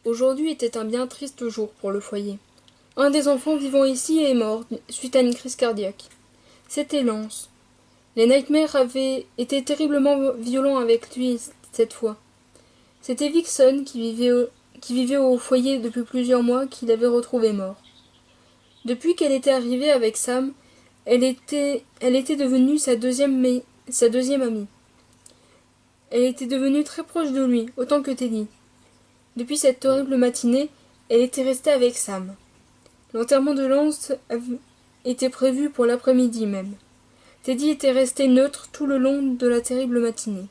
Aujourd'hui était un bien triste jour pour le foyer. Un des enfants vivant ici est mort suite à une crise cardiaque. C'était Lance. Les Nightmares avaient été terriblement violents avec lui cette fois. C'était Vixen qui vivait au foyer depuis plusieurs mois qu'il avait retrouvé mort. Depuis qu'elle était arrivée avec Sam, elle était devenue sa deuxième amie. Elle était devenue très proche de lui, autant que Teddy. Depuis cette horrible matinée, elle était restée avec Sam. L'enterrement de Lance était prévu pour l'après-midi même. Teddy était resté neutre tout le long de la terrible matinée.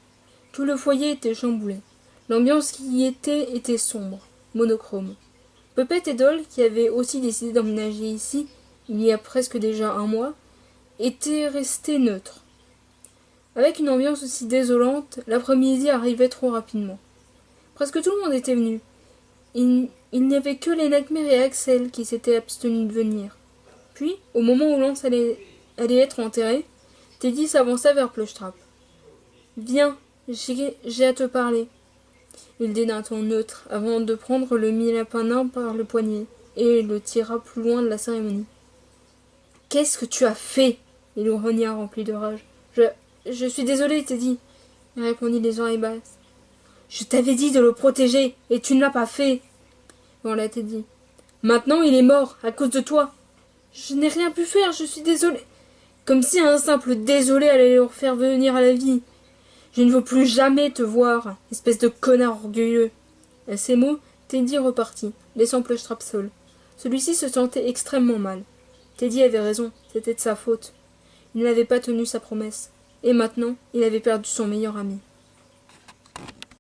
Tout le foyer était chamboulé. L'ambiance qui y était sombre, monochrome. Puppet et Doll, qui avaient aussi décidé d'emménager ici, il y a presque déjà un mois, étaient restés neutres. Avec une ambiance aussi désolante, l'après-midi arrivait trop rapidement. Presque tout le monde était venu. Il n'y avait que les Nightmares et Axel qui s'étaient abstenus de venir. Puis, au moment où Lance allait être enterré, Teddy s'avança vers Plushtrap. « Viens, j'ai à te parler. » Il dit d'un ton neutre, avant de prendre le mi-lapin nain par le poignet, et le tira plus loin de la cérémonie. « Qu'est-ce que tu as fait ?» Il grogna rempli de rage. Je suis désolé, Teddy, répondit les oreilles basses. Je t'avais dit de le protéger, et tu ne l'as pas fait, hurla Teddy. Maintenant il est mort, à cause de toi. Je n'ai rien pu faire, je suis désolé. Comme si un simple désolé allait le faire venir à la vie. Je ne veux plus jamais te voir, espèce de connard orgueilleux. À ces mots, Teddy repartit, laissant Plushtrap seul. Celui-ci se sentait extrêmement mal. Teddy avait raison, c'était de sa faute. Il n'avait pas tenu sa promesse. Et maintenant, il avait perdu son meilleur ami.